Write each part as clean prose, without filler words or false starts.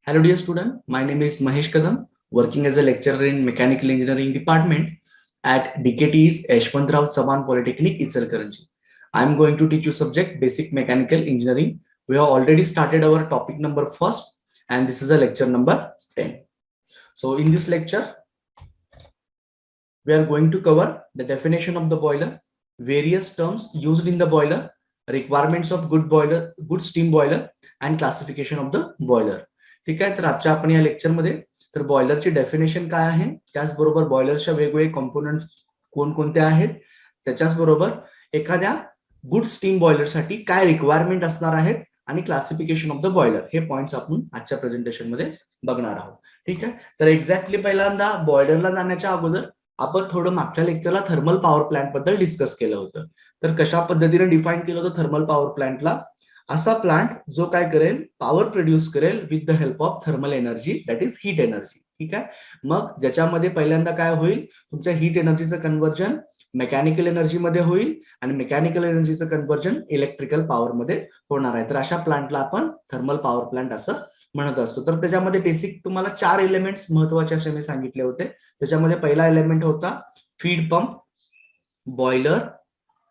Hello dear student, my name is Mahesh Kadam, working as a lecturer in Mechanical Engineering Department at DKT's Yashwantrao Saman Polytechnic, Ichalkaranji. I am going to teach you subject Basic Mechanical Engineering. We have already started our topic number first and this is a lecture number 10. So in this lecture, we are going to cover the definition of the boiler, various terms used in the boiler, requirements of good steam boiler and classification of the boiler. ठीक आहे. तर आजच्या आपण या lecture मध्ये तर बॉयलरची definition काय आहे, त्याचबरोबर बॉयलरच्या वेगवेगळे कंपोनेंट कोणकोणते आहेत, त्याच्याचबरोबर एखाद्या गुड स्टीम बॉयलरसाठी काय रिक्वायरमेंट असणार आहेत आणि क्लासिफिकेशन ऑफ द बॉयलर हे पॉइंट्स आपण आजच्या प्रेझेंटेशन मध्ये बघणार आहोत. ठीक आहे. तर एक्झॅक्टली पहिल्यांदा बॉयलरला जाण्याच्या अगोदर आपण थोडं मागच्या लेक्चरला थर्मल पॉवर प्लांट बद्दल डिस्कस केलं होतं. तर कशा पद्धतीने डिफाईन केलं होतं थर्मल पॉवर प्लांटला, असा प्लांट जो काय करेल, पॉवर प्रोड्यूस करेल with the help of thermal energy, that is heat energy. ठीक आहे. मग ज्याच्यामध्ये पहिल्यांदा काय होईल, तुमच्या हीट एनर्जीचं कन्व्हर्जन मेकॅनिकल एनर्जी मध्ये होईल आणि मेकॅनिकल एनर्जीचं कन्व्हर्जन इलेक्ट्रिकल पॉवर मध्ये होणार आहे. तर अशा प्लांटला आपण थर्मल पॉवर प्लांट असं म्हणत असतो. तर त्याच्यामध्ये बेसिक तुम्हाला 4 एलिमेंट्स महत्वाचे असे मी सांगितले होते. त्याच्यामध्ये पहिला एलिमेंट होता फीड पंप, बॉयलर,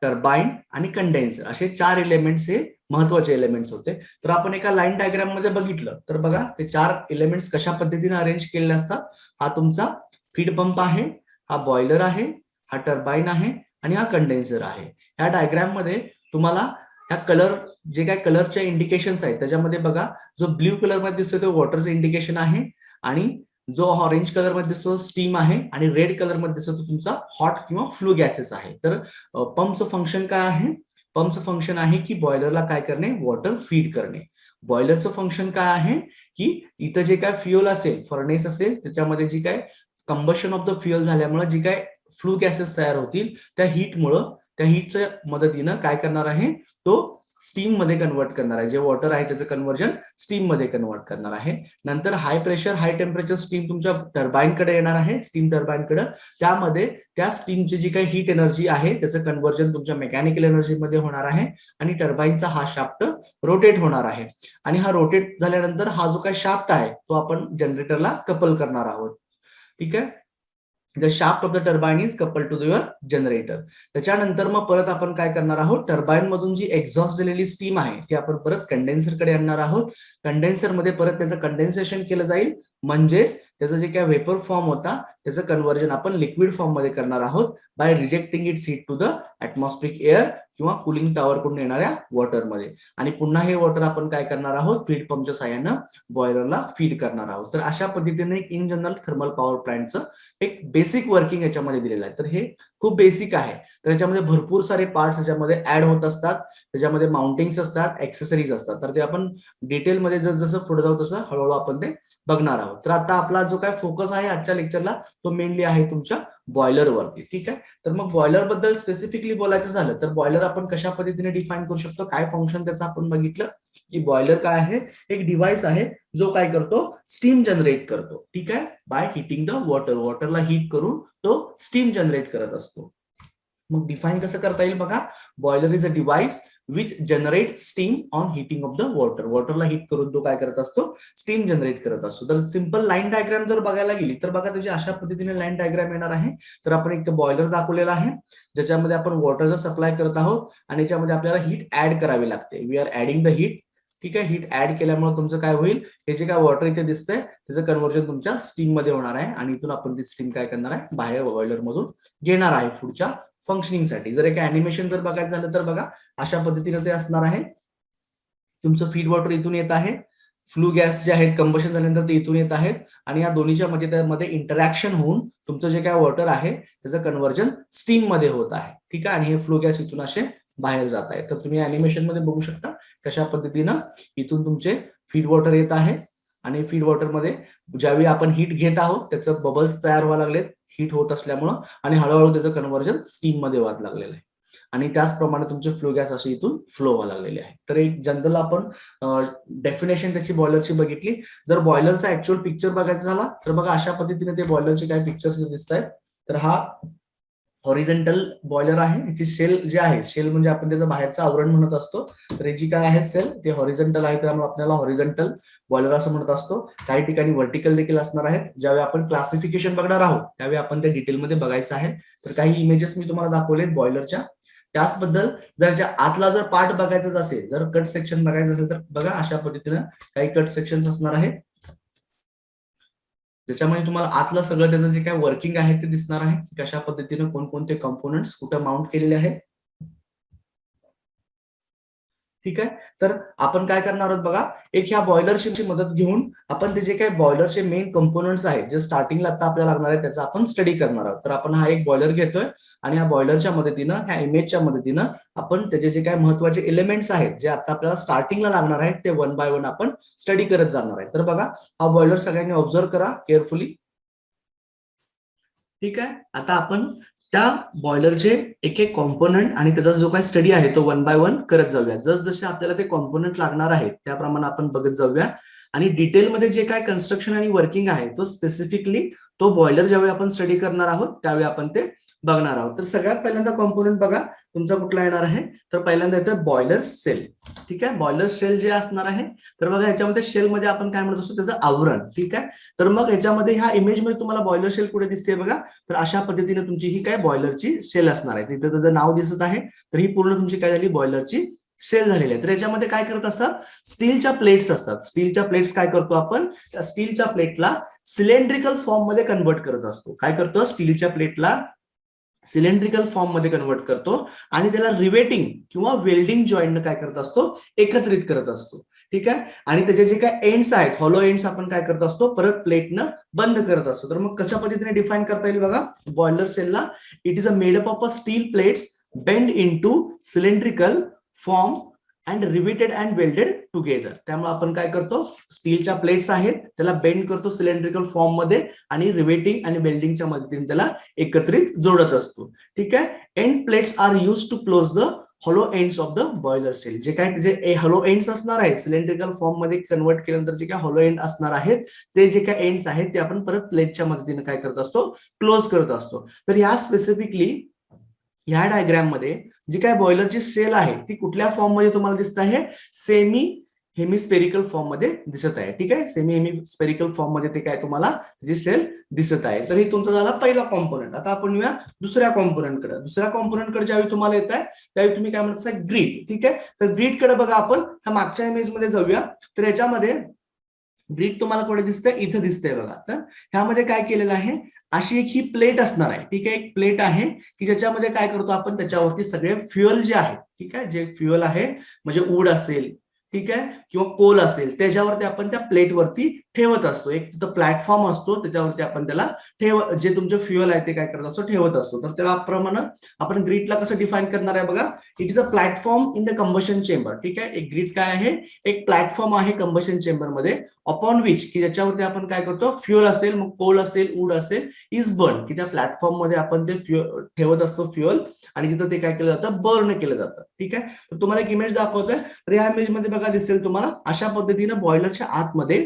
टर्बाइन आणि कंडेन्सर, असे 4 एलिमेंट्स हे महत्वाचे एलिमेंट्स होते. तर आपण एका लाईन डायग्राम मध्ये बघितलं तर बघा ते 4 एलिमेंट्स कशा पद्धतीने अरेंज केलेले असतात. हा तुमचा फीड पंप आहे, हा बॉयलर आहे, हा टर्बाइन आहे आणि हा कंडेन्सर आहे. ह्या डायग्राम मध्ये तुम्हाला ह्या कलर जे काय कलरच्या इंडिकेशन्स आहेत त्याच्यामध्ये बघा, जो ब्ल्यू कलर मध्ये दिसतो तो वॉटरचं इंडिकेशन आहे आणि जो ऑरेंज कलर मध्ये दिसतो स्टीम आहे आणि रेड कलर मध्ये दिसतो तुमचा हॉट किंवा फ्लू गॅसेस आहे. तर पंपचं फंक्शन काय आहे, पंपचं फंक्शन आहे की बॉयलरला काय करणे, वॉटर फीड करणे. बॉयलरचं फंक्शन काय आहे की इथं जे काय फ्युअल असेल, फर्नेस असेल, त्याच्यामध्ये जी काय कंबशन ऑफ द फ्युअल झाल्यामुळे जी काय फ्लू गॅसेस तयार होतील त्या हीटमुळं, त्या हीटच्या मदतीनं काय करणार आहे, तो स्टीम मध्ये कन्वर्ट करणार आहे. जे वॉटर आहे त्याचं कन्व्हर्जन स्टीम मध्ये कन्वर्ट करणार आहे. नंतर high pressure high temperature steam तुमच्या टर्बाइन कडे येणार आहे, स्टीम टर्बाइन कडे. त्यामध्ये त्या स्टीमची जी काही हीट एनर्जी आहे त्याचं कन्व्हर्जन तुमच्या मेकॅनिकल एनर्जी मध्ये होणार आहे आणि टर्बाइनचा हा शाफ्ट रोटेट होणार आहे. आणि हा रोटेट झाल्यानंतर हा जो काही शाफ्ट आहे तो आपण जनरेटरला कपल करणार आहोत. ठीक आहे. The shaft of the turbine is coupled to your generator. त्याच्यानंतर मग परत आपण काय करणार आहोत, टर्बाइन मधून जी एक्झॉस्ट झालेली स्टीम आहे ती आपण परत कंडेन्सर कडे आणणार आहोत. कंडेन्सर मध्ये परत त्याचं कंडेन्सेशन केलं जाईल, म्हणजेच त्याचं जे काय वेपर फॉर्म होता त्याचं कन्व्हर्जन आपण लिक्विड फॉर्म मध्ये करणार आहोत by rejecting its heat to the atmospheric air किंवा कुलिंग टॉवर कडून येणाऱ्या वॉटर मध्ये. आणि पुन्हा हे वॉटर आपण काय करणार आहोत, फीड पंपच्या साहाय्यानं बॉयलरला फीड करणार आहोत. तर अशा पद्धतीने इन जनरल थर्मल पॉवर प्लांटचं एक बेसिक वर्किंग याच्यामध्ये दिलेलं आहे. तर हे खूप बेसिक आहे. तर याच्यामध्ये भरपूर सारे पार्ट्स याच्यामध्ये ऍड होत असतात, त्याच्यामध्ये माउंटिंग्स असतात, एक्सेसरीज असतात. तर ते आपण डिटेलमध्ये जसं पुढे जाऊ तसं हळूहळू आपण ते बघणार आहोत. तर आता आपला जो काय फोकस आहे आजच्या लेक्चरला तो मेनली आहे तुमच्या बॉयलर वरती. ठीक आहे. तर मग बॉयलर बद्दल स्पेसिफिकली बोलायचं झालं तर बॉयलर आपण कशा पद्धतीने डिफाईन करू शकतो, काय फंक्शन त्याचं आपण बघितलं की बॉयलर काय आहे, एक डिव्हाइस आहे जो काय करतो, स्टीम जनरेट करतो. ठीक आहे. बाय हिटिंग द वॉटर, वॉटरला हीट करून तो स्टीम जनरेट करत असतो. मग डिफाईन कसं करता येईल बघा, boiler is a device which generate steam on heating of the water. वॉटरला हिट करून तो काय करत असतो, स्टीम जनरेट करत असतो. तर सिंपल लाईन डायग्राम जर बघायला गेली तर बघा त्याची अशा पद्धतीने लाईन डायग्राम येणार आहे. तर आपण एक बॉयलर दाखवलेला आहे ज्याच्यामध्ये आपण वॉटरचा सप्लाय करत आहोत आणि याच्यामध्ये आपल्याला हीट ऍड करावी लागते. We are adding the heat. ठीक आहे. हीट ऍड केल्यामुळे तुमचं काय होईल, हे जे काय वॉटर इथे दिसतंय त्याचं कन्व्हर्जन तुमच्या स्टीम मध्ये होणार आहे आणि इथून आपण ती स्टीम काय करणार आहे, बाहेर बॉयलर मधून घेणार आहे पुढच्या फंक्शनिंग साठी. जर एक अॅनिमेशन जर बघायचं झालं तर बघा अशा पद्धतीने ते असणार आहे. तुमचं फीड वॉटर इथून येत आहे, फ्लू गॅस जे आहेत कंबशन झाल्यानंतर ते इथून येत आहेत आणि या दोन्हीच्या मध्ये इंटरॅक्शन होऊन तुमचं जे काय वॉटर आहे त्याचं कन्व्हर्जन स्टीम मध्ये होत आहे. ठीक आहे. आणि हे फ्लू गॅस इथून असे बाहेर जात आहे. तर तुम्ही अॅनिमेशन मध्ये बघू शकता कशा पद्धतीनं इथून तुमचे फीड वॉटर येत आहे आणि फीड वॉटर मध्ये ज्यावेळी आपण हीट घेत आहोत त्याचं बबल्स तयार व्हायला लागलेत हीट होत असल्यामुळं आणि हळूहळू त्याचं कन्व्हर्जन स्टीम मध्ये व्हायला लागलेलं आहे आणि त्याचप्रमाणे तुमचे फ्लो गॅस असे इथून फ्लो व्हायला लागलेले आहे. तर एक जनरल आपण डेफिनेशन त्याची बॉयलरची बघितली. जर बॉयलरचा ऍक्च्युअल पिक्चर बघायचा झाला तर बघा अशा पद्धतीने ते बॉयलरचे काय पिक्चर्स दिसत आहेत. तर हा हॉरिझॉन्टल बॉयलर आहे, याची सेल जे आहे, सेल म्हणजे आपण त्याचं बाहेरचं आवरण म्हणत असतो, तर याची काय आहे सेल ते हॉरिझॉन्टल आहे, त्यामुळे आपल्याला हॉरिझॉन्टल बॉयलर असं म्हणत असतो. काही ठिकाणी व्हर्टिकल देखील असणार आहेत. ज्यावेळी आपण क्लासिफिकेशन बघणार आहोत त्यावेळी आपण ते डिटेलमध्ये बघायचं आहे. तर काही इमेजेस मी तुम्हाला दाखवलेत बॉयलरच्या. त्याचबद्दल जर आतला जर पार्ट बघायचाच असेल, जर कट सेक्शन बघायचं असेल तर बघा अशा पद्धतीनं काही कट सेक्शन असणार आहेत, त्याच्यामध्ये तुम्हाला आतलं सगळं त्याचं जे काय वर्किंग आहे ते दिसणार आहे, की कशा पद्धतीने कोणकोणते कंपोनंट्स कुठे माउंट केलेले आहेत. ठीक आहे, तर आपण काय करणार आहोत बघा, एक ह्या बॉयलरची मदत घेऊन आपण ते जे काही बॉयलरचे मेन कंपोनंट्स आहेत जे स्टार्टिंगला आता आपल्याला लागणार आहे त्याचा आपण स्टडी करणार आहोत. तर आपण हा एक बॉयलर घेतोय आणि या बॉयलरच्या मदतीनं, ह्या इमेजच्या मदतीनं आपण त्याचे जे काही महत्वाचे एलिमेंट्स आहेत जे आता आपल्याला स्टार्टिंगला लागणार आहेत ते वन बाय वन आपण स्टडी करत जाणार आहे. तर बघा हा बॉयलर सगळ्यांनी ऑब्झर्व करा केअरफुली. ठीक आहे, आता आपण त्या बॉयलरचे एक एक कॉम्पोनंट आणि त्याचा जो काही स्टडी आहे तो वन बाय वन करत जाऊया. जसजसे आपल्याला ते कॉम्पोनंट लागणार आहेत त्याप्रमाणे आपण बघत जाऊया आणि डिटेलमध्ये जे काय कन्स्ट्रक्शन आणि वर्किंग आहे तो स्पेसिफिकली तो बॉयलर ज्यावेळी आपण स्टडी करणार आहोत त्यावेळी आपण ते बघणार आहोत. तर सगळ्यात पहिल्यांदा कॉम्पोनंट बघा तुमचा कुठला येणार आहे, तर पहिल्यांदा येतं बॉयलर सेल. ठीक आहे, बॉयलर सेल जे असणार आहे, तर बघा ह्याच्यामध्ये सेल मध्ये आपण काय म्हणत असतो त्याचं आवरण. ठीक आहे, तर मग ह्याच्यामध्ये ह्या इमेज मध्ये तुम्हाला बॉयलर सेल कुठे दिसते बघा, तर अशा पद्धतीने तुमची ही काय बॉयलरची सेल असणार आहे. तिथे त्याचं नाव दिसत आहे, तर ही पूर्ण तुमची काय झाली बॉयलरची सेल झालेली आहे. तर याच्यामध्ये काय करत असतात, स्टीलच्या प्लेट्स असतात. स्टीलच्या प्लेट्स काय करतो आपण, त्या स्टीलच्या प्लेटला सिलेंड्रिकल फॉर्म मध्ये कन्वर्ट करत असतो. काय करतो, स्टीलच्या प्लेटला सिलेंड्रिकल फॉर्म मध्ये कन्वर्ट करतो आणि त्याला रिवेटिंग किंवा वेल्डिंग जॉईंट काय करत असतो, एकत्रित करत असतो. ठीक आहे, आणि त्याचे जे काय एंड्स आहेत, हॉलो एंड्स आपण काय करत असतो, परत प्लेटनं बंद करत असतो. तर मग कशा पद्धतीने डिफाईन करता येईल बघा, boiler सेलला it is a made up of a steel plates bend into cylindrical form and riveted and welded together. त्यामुळे आपण काय करतो, स्टीलच्या प्लेट्स आहेत त्याला बेंड करतो सिलेंड्रिकल फॉर्म मध्ये आणि रिवेटिंग आणि वेल्डिंगच्या मदतीने त्याला एकत्रित जोडत असतो. ठीक आहे, and plates are use to close the hollow ends of the boiler shell. जे काय जे हॉलो एंड्स असणार आहेत सिलेंड्रिकल फॉर्म मध्ये कन्वर्ट केल्यानंतर जे काय हॉलो एंड असणार आहेत ते जे काय एंड्स आहेत ते आपण परत प्लेटच्या मदतीने काय करत असतो, क्लोज करत असतो. तर ह्या स्पेसिफिकली ह्या डायग्राम मध्ये जी काय बॉयलरची सेल आहे ती कुठल्या फॉर्म मध्ये तुम्हाला दिसत आहे, सेमी हेमिस्पेरिकल फॉर्म मध्ये दिसत आहे. ठीक आहे, सेमी हेमिस्पेरिकल फॉर्म मध्ये ते काय तुम्हाला जी सेल दिसत आहे. तर हे तुमचा झाला पहिला कॉम्पोनंट. आता आपण येऊया दुसऱ्या कॉम्पोनंटकडे. दुसऱ्या कॉम्पोनंटकडे ज्यावेळी तुम्हाला येत आहे त्यावेळी तुम्ही काय म्हणता, ग्रीड. ठीक आहे, तर ग्रीड कडे बघा आपण ह्या मागच्या इमेज मध्ये जाऊया. तर याच्यामध्ये ग्रीड तुम्हाला कुठे दिसतंय, इथं दिसतंय बघा. तर ह्यामध्ये काय केलेलं आहे, अशी एक ही प्लेट असणार आहे. ठीक आहे, एक प्लेट आहे की ज्याच्यामध्ये काय करतो आपण, त्याच्यावरती सगळे फ्युअल जे आहे, ठीक आहे, जे फ्युअल आहे म्हणजे वूड असेल, ठीक आहे, किंवा कोल असेल, त्याच्यावरती आपण त्या प्लेटवरती ठेवत असतो. एक तिथं प्लॅटफॉर्म असतो त्याच्यावरती आपण त्याला जे तुमचे फ्युअल आहे ते काय करत असतो, ठेवत असतो. तर त्याप्रमाणे आपण ग्रीडला कसं डिफाईन करणार आहे बघा, it is a platform in the combustion chamber. ठीक आहे, एक ग्रीड काय आहे, एक प्लॅटफॉर्म आहे कंबशन चेंबर मध्ये, अपॉन विच की ज्याच्यावरती आपण काय करतो, फ्युअल असेल, मग कोल असेल, वूड असेल, इज बर्न, की त्या प्लॅटफॉर्म मध्ये आपण ते ठेवत असतो फ्युअल आणि तिथं ते काय केलं जातं, बर्न केलं जातं. ठीक आहे, तर तुम्हाला एक इमेज दाखवतोय. तर या इमेज मध्ये बघा दिसेल तुम्हाला अशा पद्धतीनं बॉयलरच्या आतमध्ये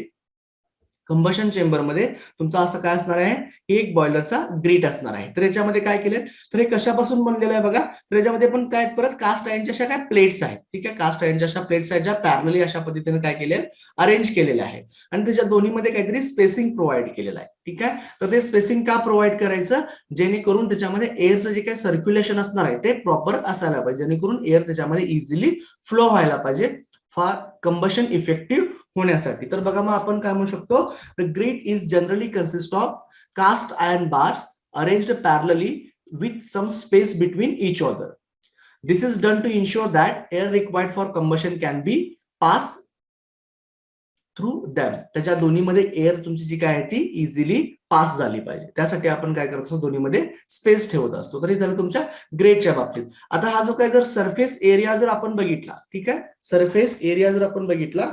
कंबशन चेंबर मध्ये तुमचा असं काय असणार आहे, एक बॉयलरचा ग्रीट असणार आहे. तर याच्यामध्ये काय केले, तर हे कशापासून बनलेलं आहे बघा, तर याच्यामध्ये पण काय परत कास्ट आयर्नच्या अशा काय प्लेट्स आहेत. ठीक आहे, कास्ट आयर्नच्या अशा प्लेट्स आहेत ज्या पॅरलली अशा पद्धतीने काय केले, अरेंज केलेले आहेत आणि त्याच्या दोन्हीमध्ये काहीतरी स्पेसिंग प्रोव्हाइड केलेलं आहे. ठीक आहे, तर ते स्पेसिंग का प्रोव्हाइड करायचं, जेणेकरून त्याच्यामध्ये एअरचं जे काही सर्क्युलेशन असणार आहे ते प्रॉपर असायला पाहिजे, जेणेकरून एअर त्याच्यामध्ये इझिली फ्लो व्हायला पाहिजे फॉर कंबशन इफेक्टिव्ह होण्यासाठी. तर बघा मग आपण काय म्हणू शकतो, the grate is generally consist of cast iron bars arranged parallelly with some space between each other. This is done to ensure that air required for combustion can be pass through them. त्याच्या दोन्हीमध्ये air तुमची जी काय आहे ती easily pass झाली पाहिजे, त्यासाठी आपण काय करत असतो, दोन्हीमध्ये स्पेस ठेवत असतो. तर हे झालं तुमच्या ग्रेडच्या बाबतीत. आता हा जो काय जर सरफेस एरिया जर आपण बघितला, ठीक आहे, सरफेस एरिया जर आपण बघितला,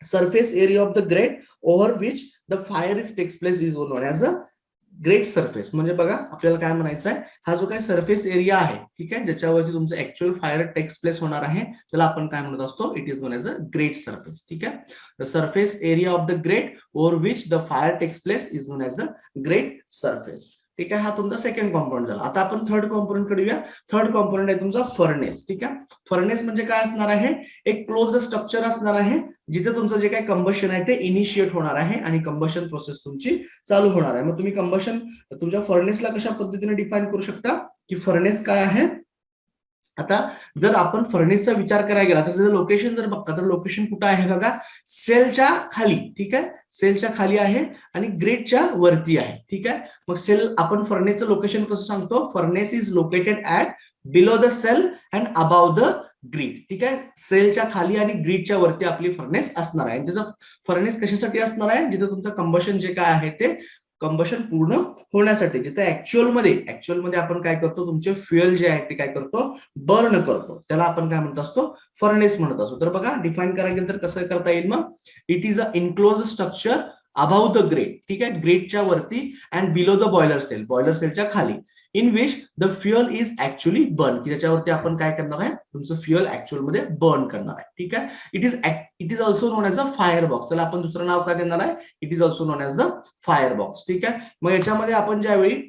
surface area of the grate over which the fire is takes place is known as a grate surface. म्हणजे बघा आपल्याला काय म्हणायचं आहे, हा जो काय सरफेस एरिया आहे, ठीक आहे, ज्याच्यावरती तुमचं ऍक्च्युअल फायर टेक्स प्लेस होणार आहे त्याला आपण काय म्हणत असतो, it is known as a grate surface. ठीक आहे, the surface area of the grate over which the fire takes place is known as a grate surface. ठीक आहे, हा तुमचा सेकंड कॉम्पोनंट झाला. आता आपण थर्ड कॉम्पोनंट कडे येऊया. थर्ड कॉम्पोनंट आहे तुमचा फर्नेस. ठीक आहे, फर्नेस म्हणजे काय असणार आहे, एक क्लोज्ड स्ट्रक्चर असणार आहे जिथे तुमचं जे काही कंबशन आहे ते इनिशिएट होणार आहे आणि कंबशन प्रोसेस तुमची चालू होणार आहे. मग तुम्ही कंबशन तुमच्या फर्नेसला कशा पद्धतीने डिफाईन करू शकता की फर्नेस काय आहे. आता जर आपण फर्नेसचा विचार करायला गेला तर लोकेशन जर बघता तर लोकेशन कुठं आहे बघा, सेलच्या खाली. ठीक आहे, सेलच्या खाली आहे आणि ग्रेडच्या वरती आहे. ठीक आहे, मग सेल आपण फर्नेसचं लोकेशन कसं सांगतो, furnace is located at below the shell and above the grate. ठीक आहे, सेलच्या खाली आणि ग्रीडच्या वरती आपली फर्नेस असणार आहे. त्याचं फर्नेस कशासाठी असणार आहे, जिथे तुमचं कंबशन जे काय आहे ते कंबशन पूर्ण होण्यासाठी, जिथे ऍक्च्युअल मध्ये आपण काय करतो, तुमचे फ्युएल जे आहे ते काय करतो, बर्न करतो, त्याला आपण काय म्हणत असतो, फर्नेस म्हणत असतो. तर बघा डिफाईन करायला गेलं तर कसं करता येईल, मग it is a enclose structure above the grade. ठीक आहे, ग्रेडच्या वरती अँड बिलो द बॉयलर सेलच्या खाली, in which the fuel is actually burn, की त्याच्यावरती आपण काय करणार आहे, तुमचं फ्युअल ऍक्च्युअल मध्ये बर्न करणार आहे. ठीक आहे, it is also known as a fire box. त्याला आपण दुसरं नाव काय देणार आहे, it is also known as the fire box. ठीक आहे, मग याच्यामध्ये आपण ज्यावेळी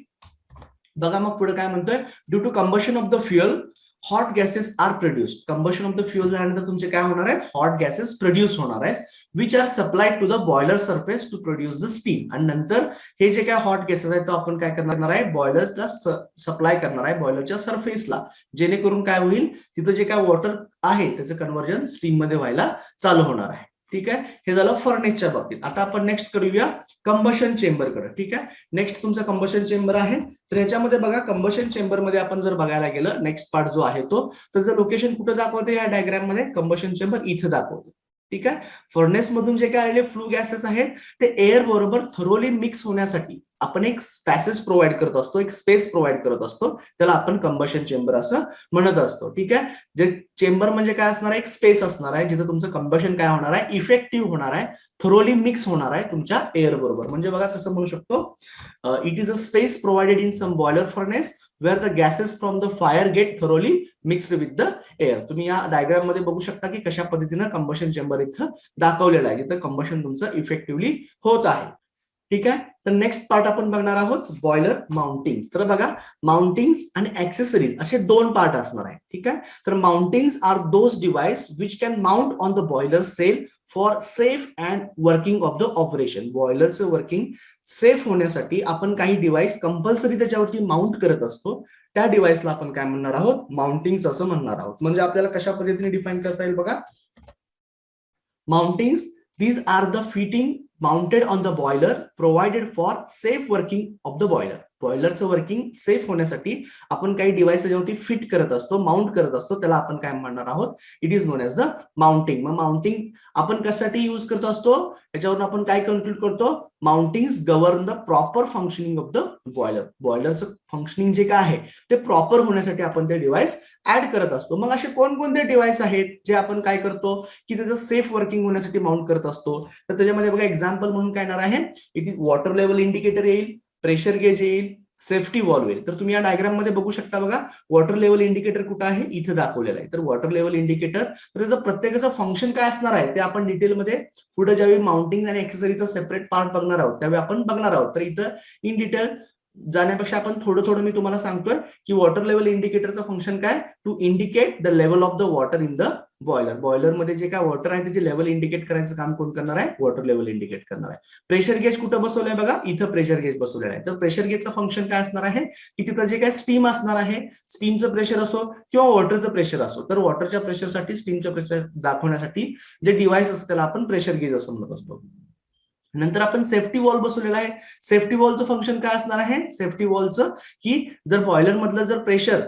बघा मग पुढे काय म्हणतोय, due to combustion of the fuel hot gases are produced. Combustion of the fuel झाल्यानंतर तुमचे काय होणार आहेत, हॉट गॅसेस प्रोड्यूस होणार आहेत, which are supplied to the boiler surface to produce the steam. आणि नंतर हे जे काय हॉट गॅसेस आहेत तो आपण काय करणार आहे, बॉयलरला सप्लाय करणार आहे, बॉयलरच्या सरफेसला, जेणेकरून काय होईल, तिथं जे काय वॉटर आहे त्याचं कन्व्हर्जन स्टीम मध्ये व्हायला चालू होणार आहे. ठीक आहे, हे झालं फर्नेसच्या बाबतीत. आता आपण नेक्स्ट करूया कंबशन चेंबरकडे. ठीक आहे, नेक्स्ट तुमचा कंबशन चेंबर आहे. तर याच्यामध्ये बघा कंबशन चेंबर मध्ये आपण जर बघायला गेलं, नेक्स्ट पार्ट जो आहे तो, त्याचं लोकेशन कुठे दाखवते या डायग्राम मध्ये, कंबशन चेंबर इथं दाखवते. ठीक आहे, फर्नेस मधून जे काय आलेले फ्लू गॅसेस आहेत ते एअर बरोबर थरोली मिक्स होण्यासाठी आपण एक पॅसेज प्रोव्हाइड करत असतो, एक स्पेस प्रोव्हाइड करत असतो, त्याला आपण कंबशन चेंबर असं म्हणत असतो. ठीक आहे, जे चेंबर म्हणजे काय असणार आहे, एक स्पेस असणार आहे जिथे तुमचं कंबशन काय होणार आहे, इफेक्टिव्ह होणार आहे, थरोली मिक्स होणार आहे तुमच्या एअर बरोबर. म्हणजे बघा कसं म्हणू शकतो, it is a space provided in some boiler furnace where the gases from the fire get thoroughly mixed with the air. तुम्ही या डायग्राम मध्ये बघू शकता की कशा पद्धतीने कंबशन चेंबर इथं दाखवलेलं आहे, जिथं कंबशन तुमचं इफेक्टिव्हली होत आहे. ठीक आहे, तर नेक्स्ट पार्ट आपण बघणार आहोत बॉयलर माउंटिंग्स. तर बघा माउंटिंग्स आणि ऍक्सेसरीज असे दोन पार्ट असणार आहे. ठीक आहे, तर mountings are those device which can mount on the boiler shell for safe and working of the operation. बॉयलरचं वर्किंग सेफ होण्यासाठी आपण काही डिव्हाइस कंपल्सरी त्याच्यावरती माउंट करत असतो, त्या डिव्हाइसला आपण काय म्हणणार आहोत, माउंटिंग्स असं म्हणणार आहोत. म्हणजे आपल्याला कशा पद्धतीने डिफाईन करता येईल बघा, mountings these are the fitting mounted on the boiler provided for safe working of the boiler. बॉयलरचं वर्किंग सेफ होण्यासाठी आपण काही डिव्हाइस त्याच्यावरती फिट करत असतो, माउंट करत असतो, त्याला आपण काय म्हणणार आहोत, it is known as the mounting. मग माउंटिंग आपण कशासाठी युज करत असतो, याच्यावरून आपण काय कन्क्लूड करतो, mountings govern the proper functioning of the boiler. बॉयलरचं फंक्शनिंग जे काय आहे ते प्रॉपर होण्यासाठी आपण ते डिव्हाइस ऍड करत असतो. मग असे कोणकोणते डिव्हाइस आहेत जे आपण काय करतो की त्याचं सेफ वर्किंग होण्यासाठी माउंट करत असतो. तर त्याच्यामध्ये बघा एक्झाम्पल म्हणून काय येणार आहे, it is water level indicator येईल, प्रेशर गेज येईल, सेफ्टी वॉल्व येईल. तर तुम्ही या डायग्राम मध्ये बघू शकता बघा, वॉटर लेवल इंडिकेटर कुठं आहे, इथं दाखवलेलं आहे. तर वॉटर लेवल इंडिकेटर, तर त्याचं प्रत्येकाचं फंक्शन काय असणार आहे ते आपण डिटेलमध्ये पुढे ज्यावेळी माउंटिंग आणि एक्सेसरीचा सेपरेट पार्ट बघणार आहोत त्यावेळी आपण बघणार आहोत. तर इथं इन डिटेल जाण्यापेक्षा आपण थोडं मी तुम्हाला सांगतोय की वॉटर लेवल इंडिकेटरचं फंक्शन काय, to indicate the level of the water in the boiler. Boiler मध्ये जे काय वॉटर आहे त्याचे लेवल इंडिकेट करायचं काम कोण करणार आहे, वॉटर लेवल इंडिकेट करणार आहे. प्रेशर गेज कुठं बसवलंय बघा, इथं प्रेशर गेज बसवलेलं आहे. तर प्रेशर गेजचं फंक्शन काय असणार आहे की तिथं जे काय स्टीम असणार आहे, स्टीमचं प्रेशर असो किंवा वॉटरचं प्रेशर असो, तर वॉटरच्या प्रेशरसाठी स्टीमचं प्रेशर दाखवण्यासाठी जे डिव्हाइस असतं त्याला आपण प्रेशर गेज असं म्हणत असतो. नंतर आपण सेफ्टी वॉल बसवलेला आहे. सेफ्टी वॉलचं फंक्शन काय असणार आहे, सेफ्टी वॉलचं की जर बॉयलर मधलं जर प्रेशर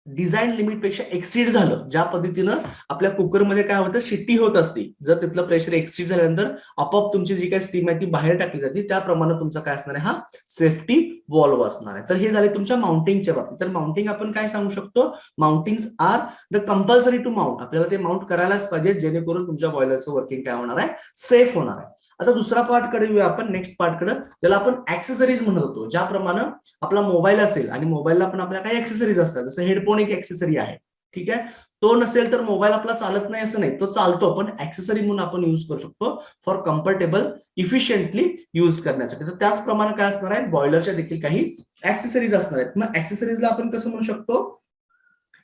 डिझाईन लिमिट पेक्षा एक्सीड झालं, ज्या पद्धतीनं आपल्या कुकरमध्ये काय होतं, शिट्टी होत असते, जर तिथलं प्रेशर एक्सीड झाल्यानंतर आपोआप तुमची जी काय स्टीम आहे ती बाहेर टाकली जाते, त्याप्रमाणे तुमचा काय असणार आहे, हा सेफ्टी वॉल्व असणार आहे. तर हे झाले तुमच्या माउंटिंगच्या बाबतीत. तर माउंटिंग आपण काय सांगू शकतो, mountings are the compulsory to mount. आपल्याला ते माउंट करायलाच पाहिजे जेणेकरून तुमच्या बॉयलरचं वर्किंग काय होणार आहे, सेफ होणार आहे. आता दुसरा पार्ट कडे येऊया आपण, नेक्स्ट पार्ट कडे, ज्याला आपण ऍक्सेसरीज म्हणत होतो. ज्याप्रमाणे आपला मोबाईल असेल आणि मोबाईलला पण आपल्या काही ऍक्सेसरीज असतात, जसं हेडफोन एक ऍक्सेसरी आहे. ठीक आहे, तो नसेल तर मोबाईल आपला चालत नाही असं नाही, तो चालतो, पण ऍक्सेसरी म्हणून आपण युज करू शकतो फॉर कम्फर्टेबल इफिशियंटली युज करण्यासाठी. तर त्याचप्रमाणे काय असणार आहे, बॉयलरच्या देखील काही ऍक्सेसरीज असणार आहेत. मग ऍक्सेसरीजला आपण कसं म्हणू शकतो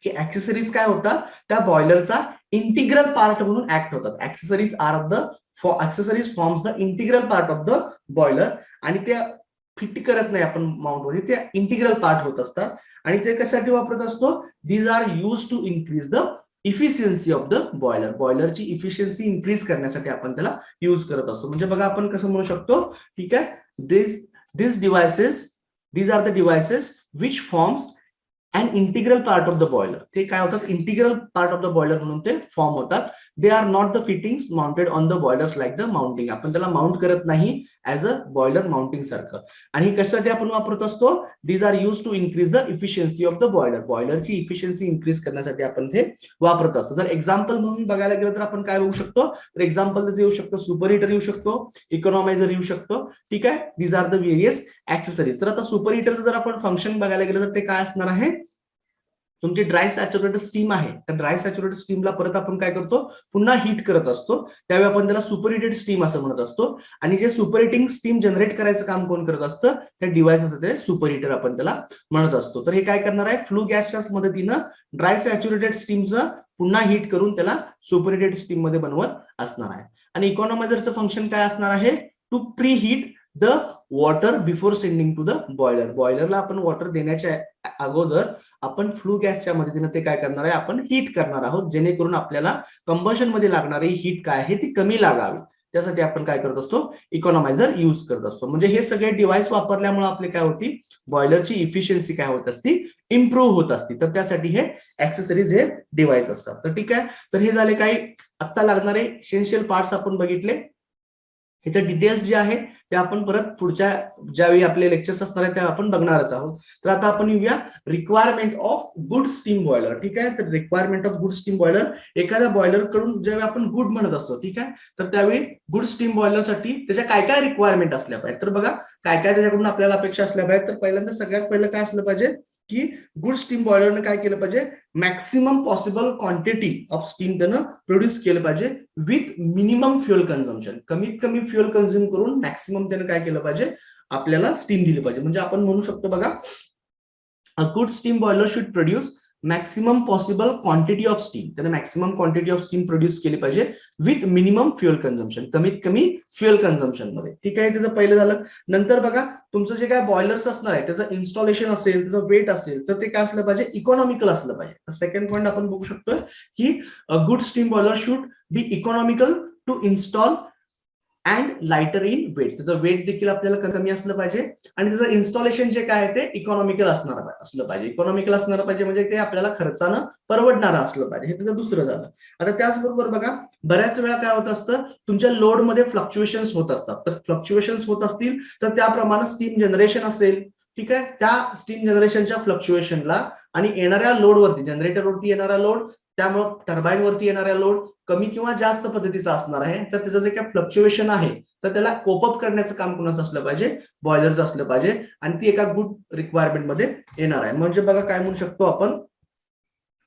की ऍक्सेसरीज काय होतात, त्या बॉयलरचा इंटिग्रल पार्ट म्हणून ऍक्ट होतात. Accessories are the accessories forms the integral part of the boiler, आणि त्या फिट करत नाही आपण माउंट मध्ये, ते इंटिग्रल पार्ट होत असतात. आणि ते कशासाठी वापरत असतो, these are use to increase the efficiency of the boiler. बॉयलरची इफिशियन्सी इन्क्रीज करण्यासाठी आपण त्याला युज करत असतो. म्हणजे बघा आपण कसं म्हणू शकतो, ठीक आहे, this devices, these are the devices which forms and integral part of the boiler. ते काय होतात, integral part of the boiler म्हणून ते फॉर्म होतात. They are not the fittings mounted on the boilers like the mounting. आपण त्याला mount करत नाही ऍज अ बॉयलर माउंटिंग सारखं. आणि कशासाठी आपण वापरत असतो, these are use to increase the efficiency of the boiler. बॉयलरची इफिशियन्सी इन्क्रीज करण्यासाठी आपण ते वापरत असतो. जर एक्झाम्पल म्हणून बघायला गेलं तर आपण काय बघू शकतो, तर एक्झाम्पल येऊ शकतो, सुपर हिटर येऊ शकतो, इकॉनॉमायझर येऊ शकतो, ठीक आहे. These are the various accessories. तर आता सुपर हिटरचं जर आपण फंक्शन बघायला गेलं तर ते काय असणार आहे, तुमची ड्राय सॅच्युरेटेड स्टीम आहे, तर ड्राय सॅच्युरेटेड स्टीमला परत आपण काय करतो, पुन्हा हीट करत असतो. त्यावेळी आपण त्याला सुपर हिटेड स्टीम असं म्हणत असतो. आणि जे सुपर हिटिंग स्टीम जनरेट करायचं काम कोण करत असतं, त्या डिव्हाइस असतं ते सुपर हिटर आपण त्याला म्हणत असतो. तर हे काय करणार आहे, फ्लू गॅसच्या मदतीनं ड्राय सॅच्युरेटेड स्टीमचं पुन्हा हीट करून त्याला सुपर हिटेड स्टीम मध्ये बनवत असणार आहे. आणि इकॉनॉमायझरचं फंक्शन काय असणार आहे, to pre heat the water before sending to the boiler. बॉयलरला आपण वॉटर देण्याच्या अगोदर आपण फ्लू गॅसच्या मदतीने ते काय करणार आहे, आपण हीट करणार आहोत, जेणेकरून आपल्याला कंबशन मध्ये लागणारी हीट काय आहे ती कमी लागावी. त्यासाठी आपण काय करत असतो, इकॉनॉमायझर युज करत असतो. म्हणजे हे सगळे डिव्हाइस वापरल्यामुळे आपले काय होती, बॉयलरची इफिशियन्सी काय होत असती, इम्प्रूव्ह होत असती. तर त्यासाठी हे ऍक्सेसरीज हे डिव्हाइस असतात. तर ठीक आहे, तर हे झाले काही आता लागणारे इसेन्शियल पार्ट्स आपण बघितले. ह्याच्या डिटेल्स जे आहे ते आपण परत पुढच्या ज्यावेळी आपले लेक्चर्स असणार आहेत तेव्हा आपण बघणारच आहोत. तर आता आपण येऊया requirement of good steam boiler. ठीक आहे, तर requirement of good steam boiler, एखाद्या बॉयलर कडून ज्यावेळी आपण गुड म्हणत असतो, ठीक आहे, तर त्यावेळी गुड स्टीम बॉयलर साठी त्याच्या काय काय रिक्वायरमेंट असल्या पाहिजे. तर बघा काय काय त्याच्याकडून आपल्याला अपेक्षा असल्या पाहिजे. तर पहिल्यांदा सगळ्यात पहिलं काय असलं पाहिजे की गुड स्टीम बॉयलरने काय केलं पाहिजे, maximum possible quantity of steam त्यानं प्रोड्यूस केलं पाहिजे विथ मिनिमम फ्युअल कन्झम्पशन. कमीत कमी फ्युअल कन्झ्युम करून मॅक्सिमम त्यानं काय केलं पाहिजे, आपल्याला स्टीम दिली पाहिजे. म्हणजे आपण म्हणू शकतो बघा, a good steam boiler should produce maximum possible quantity of steam. त्याने maximum quantity of steam produce केली पाहिजे विथ मिनिमम फ्युअल कन्झम्पशन, कमीत कमी फ्युअल कन्झम्पशन मध्ये. ठीक आहे, त्याचं पहिलं झालं. नंतर बघा तुमचं जे काय बॉयलर्स असणार आहे त्याचं इन्स्टॉलेशन असेल, त्याचं वेट असेल, तर ते काय असलं पाहिजे, इकॉनॉमिकल असलं पाहिजे. सेकंड पॉईंट आपण बघू शकतो की good steam boiler should be economical to install and lighter in weight. त्याचं वेट देखील आपल्याला कमी असलं पाहिजे आणि त्याचं इन्स्टॉलेशन जे काय आहे ते इकॉनॉमिकल असलं पाहिजे. इकॉनॉमिकल असणार पाहिजे म्हणजे ते आपल्याला खर्चानं परवडणारं असलं पाहिजे. हे त्याचं दुसरं झालं. आता त्याचबरोबर बघा बऱ्याच वेळा काय होत असतं, तुमच्या लोडमध्ये फ्लक्च्युएशन्स होत असतात. तर फ्लक्च्युएशन्स होत असतील तर त्याप्रमाणे स्टीम जनरेशन असेल, ठीक आहे, त्या स्टीम जनरेशनच्या फ्लक्च्युएशनला आणि येणाऱ्या लोडवरती, जनरेटरवरती येणारा लोड, त्यामुळे टर्बाईन वरती येणारा लोड कमी किंवा जास्त पद्धतीचा असणार आहे. तर त्याचं जे काय फ्लक्च्युएशन आहे तर त्याला कोपअप करण्याचं काम कोणाचं असलं पाहिजे, बॉयलरचं असलं पाहिजे. आणि ती एका गुड रिक्वायरमेंट मध्ये येणार आहे. म्हणजे बघा काय म्हणू शकतो आपण,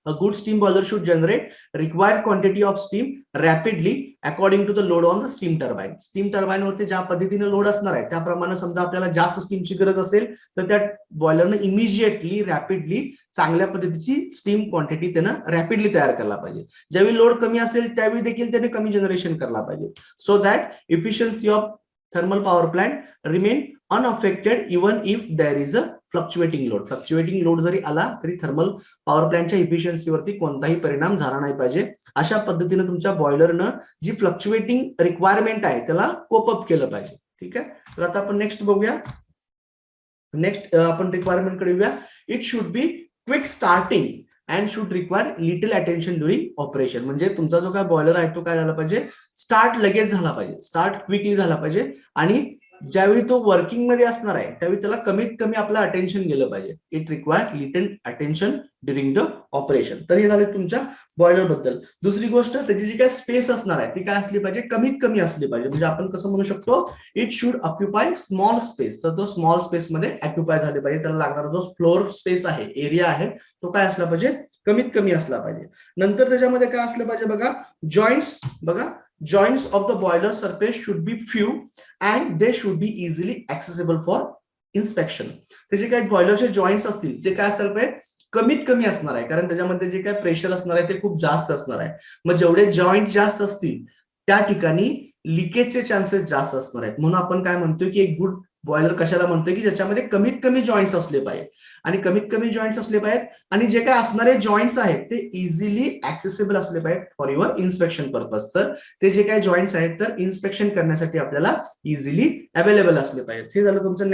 a good steam boiler should generate required quantity of steam rapidly according to the load on the steam turbine. Steam turbine वरती ज्या पद्धतीने लोड असणार आहे त्याप्रमाणे समजा आपल्याला जास्त स्टीमची गरज असेल तर त्या बॉयलरने इमिजिएटली रॅपिडली चांगल्या पद्धतीची स्टीम क्वांटिटी त्यानं रॅपिडली तयार करायला पाहिजे. ज्यावेळी लोड कमी असेल त्यावेळी देखील त्याने कमी जनरेशन करायला पाहिजे, so that efficiency of thermal power plant remain unaffected even if there is a fluctuating load. Fluctuating load जरी आला तरी थर्मल पॉवर प्लांटच्या इफिशियन्सीवरती कोणताही परिणाम झाला नाही पाहिजे. अशा पद्धतीने तुमच्या बॉयलरनं जी फ्लक्च्युएटिंग रिक्वायरमेंट आहे त्याला कोपअप केलं पाहिजे. ठीक आहे, तर आता आपण नेक्स्ट बघूया. नेक्स्ट आपण रिक्वायरमेंट कडे येऊया. It should be quick starting and should require little attention during operation. म्हणजे तुमचा जो काय बॉयलर आहे तो काय झाला पाहिजे, स्टार्ट लगेच झाला पाहिजे, स्टार्ट क्विकली झाला पाहिजे. आणि ज्यावेळी तो वर्किंग मध्ये असणार आहे त्यावेळी त्याला कमीत कमी आपलं अटेन्शन गेलं पाहिजे. It require little attention during the operation. तर हे झाले तुमच्या बॉयलर बद्दल. दुसरी गोष्ट त्याची जी काय स्पेस असणार आहे ती काय असली पाहिजे, कमीत कमी असली पाहिजे. म्हणजे आपण कसं म्हणू शकतो, it should occupy small space. तर तो स्मॉल स्पेस मध्ये ऑक्युपाय झाले पाहिजे. त्याला लागणारा जो फ्लोर स्पेस आहे, एरिया आहे, तो काय असला पाहिजे, कमीत कमी असला पाहिजे. नंतर त्याच्यामध्ये काय असलं पाहिजे बघा, जॉईंट्स. बघा, joints of the boiler surface should be few and they should be easily accessible for inspection. त्याचे काही बॉयलरचे जॉईंट्स असतील ते काय असायला पाहिजे, कमीत कमी असणार आहे. कारण त्याच्यामध्ये जे काय प्रेशर असणार आहे ते खूप जास्त असणार आहे. मग जेवढे जॉईंट जास्त असतील त्या ठिकाणी लिकेजचे चान्सेस जास्त असणार आहेत. म्हणून आपण काय म्हणतोय की एक गुड बॉयलर कशाला म्हणतोय की ज्याच्यामध्ये कमीत कमी जॉईंट्स असले पाहिजे. आणि कमीत कमी जॉईंट्स असले पाहिजेत आणि जे काय असणारे जॉईंट्स आहेत ते इझिली ऍक्सेसिबल असले पाहिजेत फॉर युअर इन्स्पेक्शन पर्पज. तर ते जे काही जॉईंट्स आहेत तर इन्स्पेक्शन करण्यासाठी आपल्याला इझिली अवेलेबल असले पाहिजेत. हे झालं तुमचं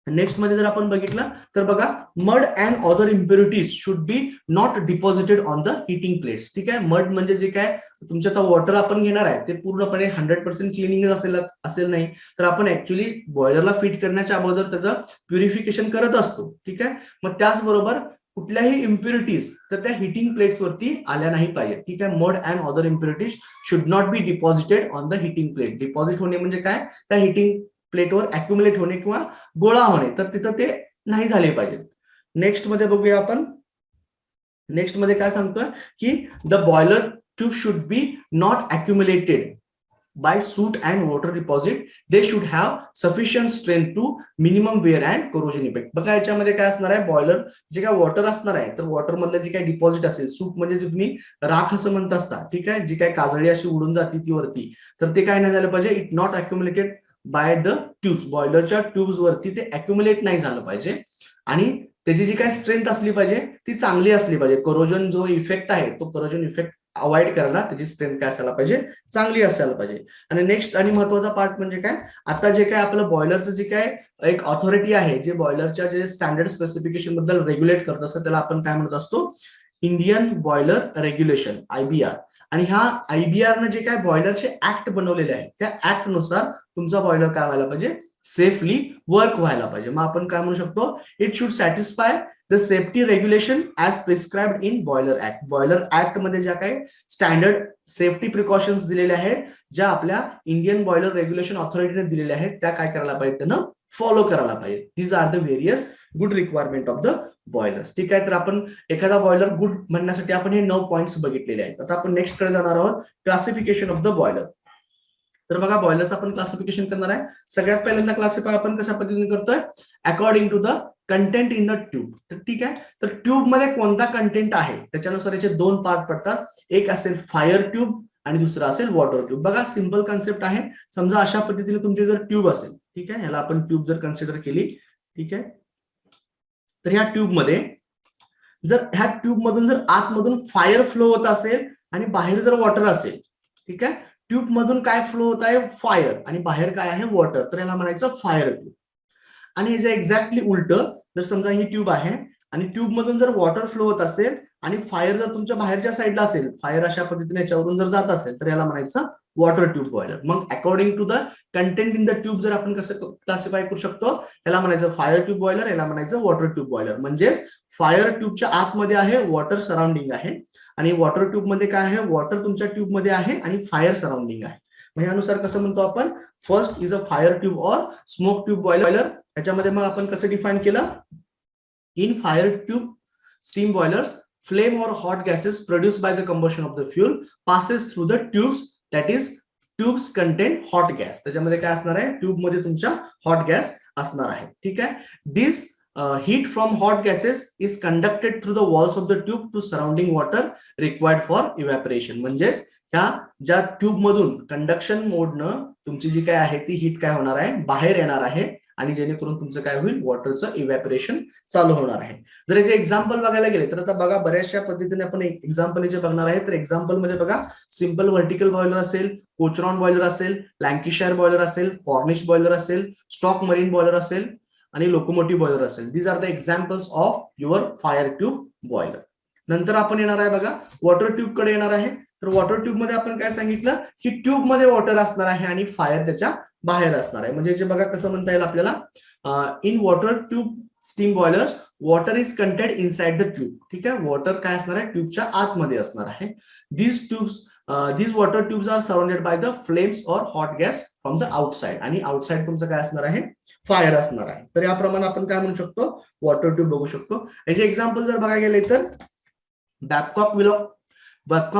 नेक्स्ट मध्ये जर आपण बघितलं तर बघा, mud and other impurities should be not deposited on the heating plates. ठीक आहे, मड म्हणजे जे काय तुमच्या आता वॉटर आपण घेणार आहे ते पूर्णपणे 100% क्लिनिंग असेल नाही. तर आपण ऍक्च्युली बॉयलरला फिट करण्याच्या अगोदर त्याचं प्युरिफिकेशन करत असतो. ठीक आहे, मग त्याचबरोबर कुठल्याही इम्प्युरिटीज तर त्या हिटिंग प्लेट्स वरती आल्या नाही पाहिजे. ठीक आहे, mud and other impurities should not be deposited on the heating plate. Deposit होणे म्हणजे काय, त्या हिटिंग प्लेटवर अक्युमुलेट होणे किंवा गोळा होणे, तर तिथं ते नाही झाले पाहिजे. नेक्स्ट मध्ये बघूया आपण. नेक्स्ट मध्ये काय सांगतोय की the boiler tube should be not accumulated by soot and water deposit. They should have sufficient strength to minimum wear and corrosion effect. बघा याच्यामध्ये काय असणार आहे, बॉयलर जे काय वॉटर असणार आहे तर वॉटर मधलं जे काय डिपॉझिट असेल, सूप म्हणजे जे तुम्ही राख असं म्हणत असता. ठीक आहे, जी काय काजळी अशी उडून जाते ती वरती, तर ते काय नाही झालं पाहिजे, it not accumulated by the tubes. बॉयलरच्या ट्यूब्स वरती ते अक्युमुलेट नाही झालं पाहिजे. आणि त्याची जी काय स्ट्रेंथ असली पाहिजे ती चांगली असली पाहिजे. कोरोजन जो इफेक्ट आहे तो कोरोजन इफेक्ट अवॉइड करायला त्याची स्ट्रेंथ काय असायला पाहिजे, चांगली असायला पाहिजे. आणि नेक्स्ट आणि महत्वाचा पार्ट म्हणजे काय, आता जे काय आपलं बॉयलरचं जे काय एक ऑथॉरिटी आहे जे बॉयलरच्या जे स्टँडर्ड स्पेसिफिकेशन बद्दल रेग्युलेट करत असतं त्याला आपण काय म्हणत असतो, इंडियन बॉयलर रेग्युलेशन, IBR. आणि ह्या IBR ने जे काय बॉयलरचे ऍक्ट बनवलेले आहेत त्या ऍक्ट नुसार तुमचा बॉयलर काय व्हायला पाहिजे, सेफली वर्क व्हायला पाहिजे. मग आपण काय म्हणू शकतो, it should satisfy the safety regulation as prescribed in boiler act. Boiler act मध्ये ज्या काही स्टँडर्ड सेफ्टी प्रिकॉशन्स दिलेल्या आहेत, ज्या आपल्या इंडियन बॉयलर रेग्युलेशन ऑथॉरिटीने दिलेल्या आहेत, त्या काय करायला पाहिजे, त्यांना फॉलो करायला पाहिजे. These are the various good requirement of the boilers. ठीक आहे, तर आपण एखादा बॉयलर गुड म्हणण्यासाठी आपण हे 9 पॉईंट्स बघितलेले आहेत. आता आपण नेक्स्ट कडे जाणार आहोत, क्लासिफिकेशन ऑफ द बॉयलर. तर बघा, बॉयलरचं आपण क्लासिफिकेशन करणार आहे. सगळ्यात पहिल्यांदा क्लासिफाय आपण कशा पद्धतीने करतोय, according to the content in the tube. तर ठीक आहे, तर ट्यूब मध्ये कोणता कंटेंट आहे त्याच्यानुसार याचे 2 पार्ट पडतात. एक असेल फायर ट्यूब आणि दुसरा असेल वॉटर ट्यूब. बघा, सिंपल कन्सेप्ट आहे. समजा अशा पद्धतीने तुमची जर ट्यूब असेल, ठीक आहे, ह्याला आपण ट्यूब जर कन्सिडर केली, ठीक आहे, तर ह्या ट्यूब मध्ये जर ह्या ट्यूब मधून जर आतमधून फायर फ्लो होत असेल आणि बाहेर जर वॉटर असेल, ठीक आहे, ट्यूब मधून काय फ्लो होत आहे, फायर, आणि बाहेर काय आहे, वॉटर, तर याला म्हणायचं फायर ट्यूब. आणि याच्या एक्झॅक्टली उलट, जर समजा ही ट्यूब आहे आणि ट्यूब मधून जर वॉटर फ्लो होत असेल आणि फायर जर तुमच्या बाहेरच्या साईडला असेल, फायर अशा पद्धतीने याच्यावरून जर जात असेल, तर याला म्हणायचं वॉटर ट्यूब बॉयलर. मग according to the content in the tube जर आपण कसं क्लासिफाय करू शकतो, याला म्हणायचं फायर ट्यूब बॉयलर, याला म्हणायचं वॉटर ट्यूब बॉयलर. म्हणजेच फायर ट्यूबच्या आतमध्ये आहे, वॉटर सराउंडिंग आहे, आणि वॉटर ट्यूब मध्ये काय आहे, वॉटर तुमच्या ट्यूब मध्ये आहे आणि फायर सराउंडिंग आहे. मग यानुसार कसं म्हणतो आपण, first is a fire tube or smoke tube boiler. याच्यामध्ये मग आपण कसं डिफाइन केलं, in fire tube steam boilers, flame or hot gases produced by the combustion of the fuel passes through the tubes, that is tubes contain hot gas. त्याच्यामध्ये काय असणार आहे, tube मध्ये तुमच्या हॉट गॅस असणार आहे. ठीक आहे, दिस heat from hot gases is conducted through the walls of the tube to surrounding water required for evaporation. म्हणजेच ह्या ज्या ट्यूब मधून कंडक्शन मोडनं तुमची जी काय आहे ती हीट काय होणार आहे, बाहेर येणार आहे, आणि जेणेकरून तुमचं काय होईल, वॉटरचं इव्हॅपोरेशन चालू होणार आहे. जर याचे एक्झाम्पल बघायला गेले तर आता बघा, बऱ्याचशा पद्धतीने आपण एक एक्झाम्पल जे बघणार आहे. तर एक्झाम्पल मध्ये बघा, सिंपल व्हर्टिकल बॉयलर असेल, कोचरॉन बॉयलर असेल, लँकिशायर बॉयलर असेल, कॉर्निश बॉयलर असेल, स्टॉक मरीन बॉयलर असेल, आणि लोकोमोटिव्ह बॉयलर असेल. These are the examples of your fire tube boiler. नंतर आपण येणार आहे बघा, वॉटर ट्यूब कडे येणार आहे. तर वॉटर ट्यूब मध्ये आपण काय सांगितलं की ट्यूब मध्ये वॉटर असणार आहे आणि फायर त्याच्या बाहेर असणार आहे. म्हणजे जे बघा कसं म्हणता येईल आपल्याला, in water tube steam boilers water is content inside the tube. ठीक आहे, वॉटर काय असणार आहे, ट्यूबच्या आतमध्ये असणार आहे. these water tubes are surrounded by the flames or hot gas from the outside. आणि आउटसाइड तुमचं काय असणार आहे, फायर असणार आहे. तर याप्रमाणे आपण काय म्हणू शकतो, वॉटर ट्यूब बघू शकतो. याचे एक्झाम्पल जर बघायला गेले तर बॅबकॉक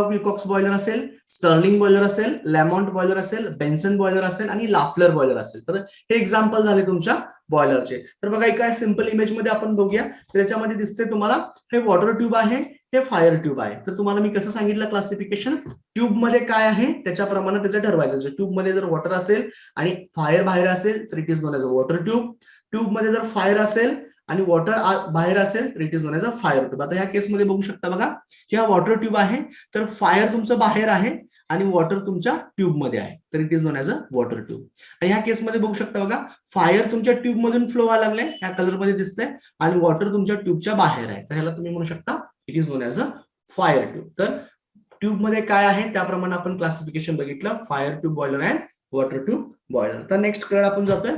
विलकॉक्स बॉयलर असेल, स्टर्लिंग बॉयलर असेल, लॅमॉन्ट बॉयलर असेल, बेन्सन बॉयलर असेल आणि लाफलर बॉयलर असेल. तर हे एक्झाम्पल झाले तुमच्या बॉयलरचे. तर बघा एका सिंपल इमेज मध्ये आपण बघूया. तर याच्यामध्ये दिसते तुम्हाला हे वॉटर ट्यूब आहे, हे फायर ट्यूब आहे. तर तुम्हाला मी कसं सांगितलं क्लासिफिकेशन, ट्यूब मध्ये काय आहे त्याच्याप्रमाणे त्याचं ठरवायचं. ट्यूब मध्ये जर वॉटर असेल आणि फायर बाहेर असेल तर it is known as a water tube. Tube मध्ये जर फायर असेल आणि वॉटर बाहेर असेल तर it is known as a fire tube. आता ह्या केसमध्ये बघू शकता बघा की हा वॉटर ट्यूब आहे, तर फायर तुमचं बाहेर आहे आणि वॉटर तुमच्या ट्यूब मध्ये आहे, तर it is known as a water tube. आणि ह्या केसमध्ये बघू शकता बघा फायर तुमच्या ट्यूब मधून फ्लो व्हायला लागलाय, ह्या कलर मध्ये दिसतंय, आणि वॉटर तुमच्या ट्यूबच्या बाहेर आहे. तर ह्याला तुम्ही म्हणू शकता it is known as a fire tube. तर ट्यूब मध्ये काय आहे त्याप्रमाणे आपण क्लासिफिकेशन बघितलं, fire tube boiler and water tube boiler. तर नेक्स्ट कडे आपण जातोय.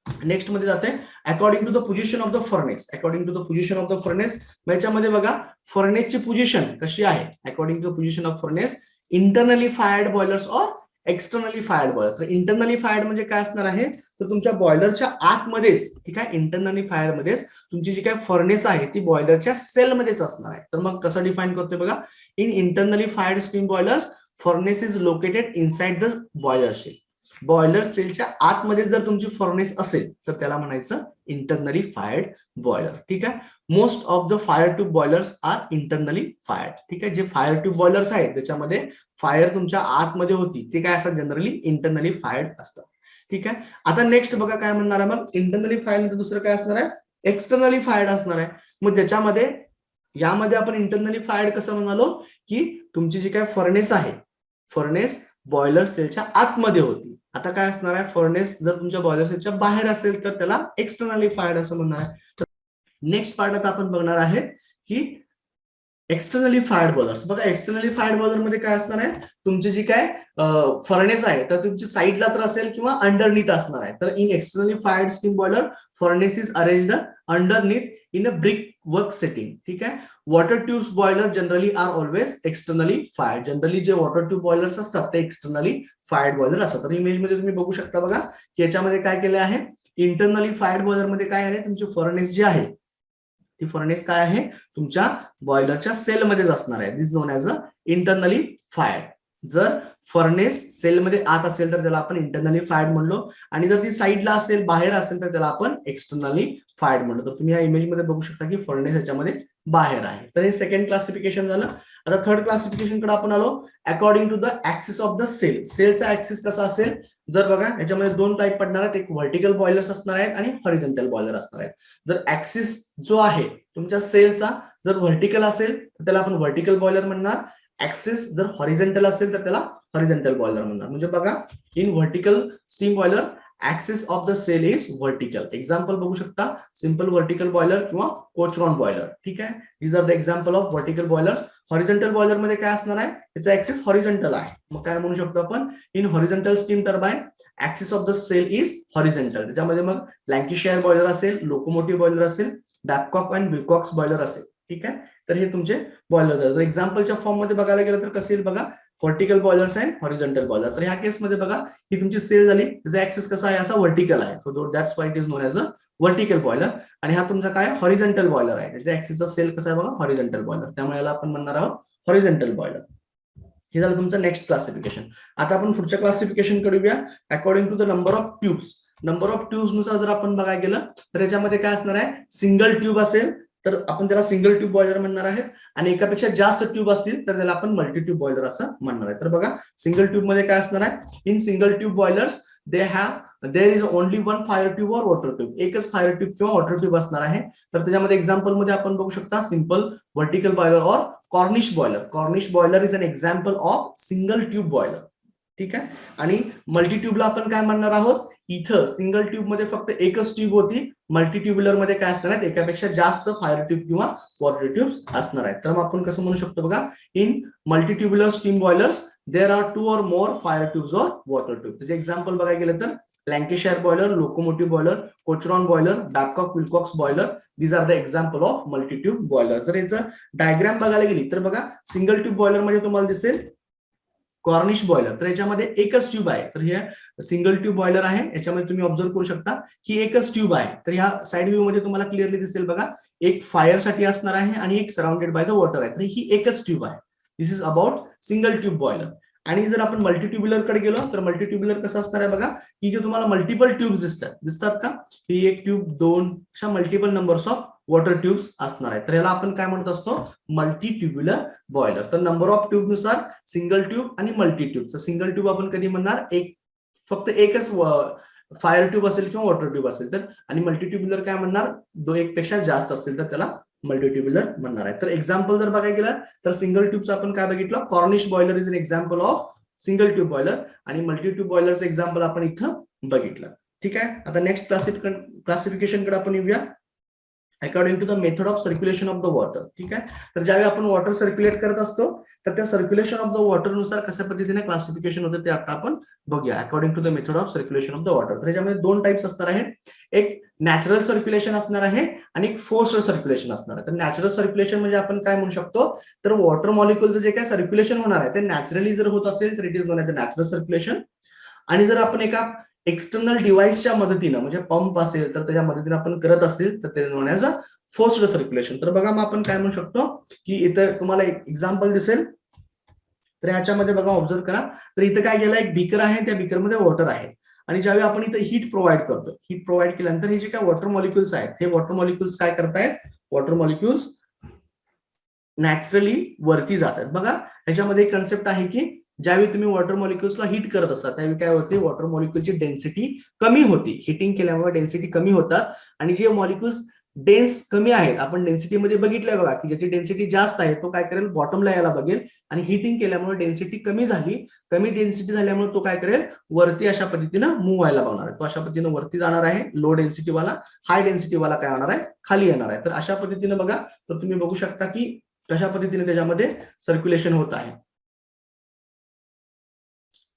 नेक्स्ट मध्ये जाते according to the position of the furnace. According to the position of the furnace, याच्यामध्ये बघा फर्नेसची पोझिशन कशी आहे. According to the position of furnace, internally fired boilers और एक्सटर्नली फायर्ड बॉयलर्स. तर इंटरनली फायर्ड म्हणजे काय असणार आहे, तर तुमच्या बॉयलरच्या आतमध्येच, ठीक आहे, इंटरनली फायर मध्येच तुमची जी काय फर्नेस आहे ती बॉयलरच्या सेलमध्येच असणार आहे. तर मग कसं डिफाईन करतोय बघा, in internally fired steam boilers furnace is located inside the boiler shell. Boiler सेलच्या आतमध्ये जर तुमची फर्नेस असेल तर त्याला म्हणायचं इंटरनली फायर्ड बॉयलर. ठीक आहे, most of the fire tube boilers are internally fired. ठीक आहे, जे फायर ट्यूब बॉयलर्स आहेत त्याच्यामध्ये फायर तुमच्या आतमध्ये होती ते काय असतात, जनरली इंटरनली फायर्ड असतात. ठीक आहे, आता नेक्स्ट बघा काय म्हणणार आहे, मग इंटरनली फायर्ड नंतर दुसरं काय असणार आहे, एक्सटर्नली फायर्ड असणार आहे. मग त्याच्यामध्ये यामध्ये आपण इंटरनली फायर्ड कसं म्हणालो की तुमची जी काय फर्नेस आहे, फर्नेस बॉयलर सेलच्या आतमध्ये होती. आता काय असणार आहे, फर्नेस जर तुमच्या बॉयलर सेलच्या बाहेर असेल तर त्याला एक्सटर्नली फायर्ड असं म्हणणार आहे. नेक्स्ट पार्ट आता आपण बघणार आहे की एक्सटर्नली फायर्ड बॉयलर्स. बघा एक्सटर्नली फायर्ड बॉयलर मध्ये काय असणार आहे, तुमची जी काय फर्नेस आहे तर तुमची साईडला तर असेल किंवा अंडरनीथ असणार आहे. तर in externally fired steam boiler furnace is arranged underneath in a brick work setting. ठीक आहे, water tubes boiler generally are always externally fired. Generally जे वॉटर ट्यूब बॉयलर्स असतात ते एक्सटर्नली फायर्ड बॉयलर असतात. तर इमेज मध्ये तुम्ही बघू शकता बघा की याच्यामध्ये काय केले आहे, इंटरनली फायर्ड बॉयलर मध्ये काय आहे, तुमची फर्नेस जी आहे ती फर्नेस काय आहे तुमच्या बॉयलरच्या सेलमध्येच असणार आहे. This known as a internally fired. जर फर्नेस सेलमध्ये आत असेल तर त्याला आपण इंटरनली फायर्ड म्हणलो, आणि जर ती साईडला असेल बाहेर असेल तर त्याला आपण एक्सटर्नली फायर्ड म्हणलो. तर तुम्ही या इमेज मध्ये बघू शकता की फर्नेस याच्यामध्ये बाहेर आहे. तर हे सेकंड क्लासिफिकेशन झालं. आता थर्ड क्लासिफिकेशन कडे आपण आलो. According to the axis of the shell. सेलचा ऍक्सिस कसा असेल, जर बघा याच्यामध्ये दोन टाईप पडणार आहेत, एक व्हर्टिकल बॉयलर्स असणार आहेत आणि हॉरिझॉन्टल बॉयलर असणार आहेत. जर ऍक्सिस जो आहे तुमच्या सेलचा जर व्हर्टिकल असेल तर त्याला आपण व्हर्टिकल बॉयलर म्हणणार. ऍक्सिस जर हॉरिझॉन्टल असेल तर त्याला हॉरिझॉन्टल बॉयलर म्हणणार. म्हणजे बघा in vertical steam boiler axis of the shell is vertical. Example बघू शकता, सिंपल व्हर्टिकल बॉयलर किंवा कोचरॉन बॉयलर. ठीक आहे, these are the example of vertical boilers. Horizontal boiler मध्ये काय असणार आहे, त्याचा ऍक्सिस हॉरिझॉन्टल आहे. मग काय म्हणू शकतो आपण, in horizontal steam turbine axis of the shell is horizontal. त्याच्यामध्ये मग लँकीशायर बॉयलर असेल, लोकोमोटिव्ह बॉयलर असेल, बॅबकॉक अँड विलकॉक्स बॉयलर असेल. ठीक आहे, तर हे तुमचे बॉयलर झाले. एक्झाम्पलच्या फॉर्म मध्ये बघायला गेलं तर कसे येईल बघा, vertical boilers and horizontal boiler. तर ह्या केसमध्ये बघा ही तुमची सेल झाली, त्याचा ऍक्सिस कसा आहे, असा व्हर्टिकल आहे. So that's why it is known as a vertical boiler. आणि हा तुमचा काय हॉरिझॉन्टल बॉयलर आहे, त्याचा ऍक्सिसचा सेल कसा आहे बघा, हॉरिझॉन्टल बॉयलर. त्यामुळे याला आपण म्हणणार आहोत हॉरिझॉन्टल बॉयलर. हे झालं तुमचं नेक्स्ट क्लासिफिकेशन. आता आपण पुढच्या क्लासिफिकेशन कडे येऊया. According to the number of tubes. Number of tubes नुसार जर आपण बघायला गेलं तर याच्यामध्ये काय असणार आहे, सिंगल ट्यूब असेल तर आपण त्याला सिंगल ट्यूब बॉयलर म्हणणार आहेत, आणि एकापेक्षा जास्त ट्यूब असतील तर त्याला आपण मल्टी ट्यूब बॉयलर असं म्हणणार आहे. तर बघा सिंगल ट्यूब मध्ये काय असणार आहे, in single tube boilers there is only one fire tube और वॉटर ट्यूब. एकच फायर ट्यूब किंवा वॉटर ट्यूब असणार आहे. तर त्याच्यामध्ये एक्झाम्पल मध्ये आपण बघू शकता सिंपल व्हर्टिकल बॉयलर और Cornish boiler. Cornish boiler is an example of single tube boiler. ठीक आहे, आणि मल्टी ट्यूबला आपण काय म्हणणार आहोत, इथं सिंगल ट्यूब मध्ये फक्त एकच ट्यूब होती, मल्टी ट्यूब्युलर मध्ये काय असणार आहे, एकापेक्षा जास्त फायर ट्यूब किंवा वॉटर ट्यूब्स असणार आहेत. तर मग आपण कसं म्हणू शकतो बघा, in multi tubular steam boilers there are two or more fire tubes or water tube. त्याचे एक्झाम्पल बघायला गेलं तर Lancashire boiler, locomotive boiler, Cochran boiler, Babcock Wilcox boiler. These are the example of multitube boiler. जर याचं diagram बघायला गेली तर बघा सिंगल ट्यूब बॉयलर मध्ये तुम्हाला दिसेल कॉर्निश बॉयलर. तर याच्यामध्ये एकच ट्यूब आहे. तर हे सिंगल ट्यूब बॉयलर आहे. याच्यामध्ये तुम्ही ऑब्झर्व करू शकता की एकच ट्यूब आहे. तर ह्या साइड व्ह्यू मध्ये तुम्हाला क्लिअरली दिसेल बघा एक फायर साठी असणार आहे आणि एक सराउंडेड बाय द वॉटर आहे. तर ही एकच ट्यूब आहे. This is about single tube boiler. आणि जर आपण मल्टीट्युब्युलर कडे गेलो तर मल्टीट्युब्युलर कसं असणार आहे बघा की जे तुम्हाला मल्टिपल ट्यूब दिसतात का, ही एक ट्यूब, दोन, अशा multiple numbers of water tubes असणार आहे. तर याला आपण काय म्हणत असतो, मल्टीट्युब्युलर बॉयलर. तर नंबर ऑफ ट्यूब नुसार सिंगल ट्यूब आणि मल्टी ट्यूब. तर सिंगल ट्यूब आपण कधी म्हणणार एक, फक्त एकच फायर ट्यूब असेल किंवा वॉटर ट्यूब असेल तर, आणि मल्टीट्युब्युलर काय म्हणणार, एक पेक्षा जास्त असेल तर त्याला मल्टीट्युब्युलर म्हणणार आहे. तर एक्झाम्पल जर बघायला गेलं तर सिंगल ट्यूबचं आपण काय बघितलं, Cornish boiler is an example of single tube boiler, आणि मल्टीट्यूब बॉयलरचं एक्झाम्पल आपण इथं बघितलं. ठीक आहे. आता नेक्स्ट क्लासिफिकेशन कडे आपण येऊया. According to the method of circulation of the water. ठीक आहे. तर ज्यावेळी आपण वॉटर सर्क्युलेट करत असतो तर त्या सर्क्युलेशन ऑफ द वॉटर नुसार कशा पद्धतीने क्लासिफिकेशन होते ते आता आपण बघूया. According to the method of circulation of the water. तर याच्यामध्ये दोन टाइप्स असणार आहेत. एक नॅचरल सर्क्युलेशन असणार आहे आणि एक फोर्स्ड सर्क्युलेशन असणार आहे. तर नॅचरल सर्क्युलेशन म्हणजे आपण काय म्हणू शकतो, तर वॉटर मॉलिक्युलचं जे काय सर्क्युलेशन होणार आहे ते नॅचरली जर होत असेल तर it is known as the natural circulation. आणि जर आपण एका एक्सटर्नल डिव्हाइसच्या मदतीनं म्हणजे पंप असेल तर त्याच्या मदतीने आपण करत असतील तर ते non as a forced circulation. तर बघा मग आपण काय म्हणू शकतो की इथं तुम्हाला एक एक्झाम्पल दिसेल. तर याच्यामध्ये बघा ऑब्झर्व करा. तर इथं काय केलं, एक बीकर आहे, त्या बीकरमध्ये वॉटर आहे आणि ज्यावेळी आपण इथं हीट प्रोव्हाइड करतो, हीट प्रोव्हाइड केल्यानंतर हे जे काय वॉटर मॉलिक्युल्स आहेत हे वॉटर मॉलिक्युल्स काय करतायत, वॉटर मॉलिक्युल्स नॅचरली वरती जातात. बघा ह्याच्यामध्ये एक कन्सेप्ट आहे की ज्यावेळी तुम्ही वॉटर मॉलिक्युल्सला हीट करत असता त्यावेळी काय होते, वॉटर मॉलिक्युलची डेन्सिटी कमी होती. हिटिंग केल्यामुळे डेन्सिटी कमी होतात आणि जे मॉलिक्युल्स डेन्स कमी आहेत, आपण डेन्सिटी मध्ये बघितलंय बघा की ज्याची डेन्सिटी जास्त आहे तो काय करेल, बॉटमला यायला बघेल, आणि हिटिंग केल्यामुळे डेन्सिटी कमी झाली, कमी डेन्सिटी झाल्यामुळे तो काय करेल, वरती अशा पद्धतीनं मूव्ह व्हायला बघणार आहे. तो अशा पद्धतीनं वरती जाणार आहे, लो डेन्सिटी वाला, हाय डेन्सिटी वाला काय होणार आहे, खाली येणार आहे. तर अशा पद्धतीनं बघा, तर तुम्ही बघू शकता की कशा पद्धतीने त्याच्यामध्ये सर्क्युलेशन होत आहे.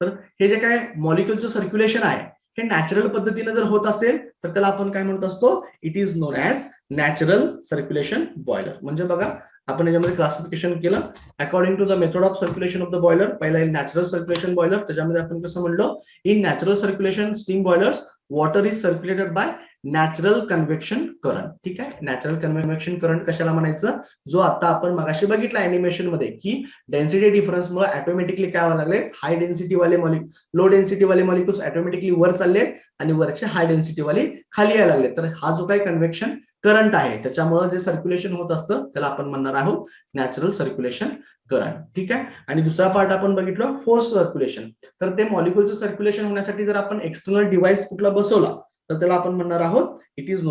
तर हे जे काय मॉलिक्युलचं सर्क्युलेशन आहे हे नॅचरल पद्धतीने जर होत असेल तर त्याला आपण काय म्हणत असतो, it is known as natural circulation boiler. म्हणजे बघा आपण याच्यामध्ये क्लासिफिकेशन केलं according to the method of circulation of the boiler. पहिला नॅचरल सर्क्युलेशन बॉयलर, त्याच्यामध्ये आपण कसं म्हणलो, in natural circulation steam boilers water is circulated by natural convection current. ठीक आहे. नॅचरल कन्व्हेक्शन करंट कशाला म्हणायचं, जो आता आपण मगाशी बघितला अॅनिमेशन मध्ये की डेन्सिटी डिफरन्समुळे ऑटोमॅटिकली काय व्हायला लागले, हाय डेन्सिटी वाले लो डेन्सिटी वाले मॉलिक्युल्स ऑटोमॅटिकली वर चालले आणि वरचे हाय डेन्सिटी वाले खाली यायला लागले. तर हा जो काही कन्व्हेक्शन करंट आहे त्याच्यामुळे जे सर्क्युलेशन होत असतं त्याला आपण म्हणणार आहोत नॅचरल सर्क्युलेशन करंट. ठीक आहे. आणि दुसरा पार्ट आपण बघितलं फोर्स सर्क्युलेशन. तर ते मॉलिक्युलचं सर्क्युलेशन होण्यासाठी जर आपण एक्सटर्नल डिव्हाइस कुठला बसवला तर त्याला आपण म्हणणार आहोत it is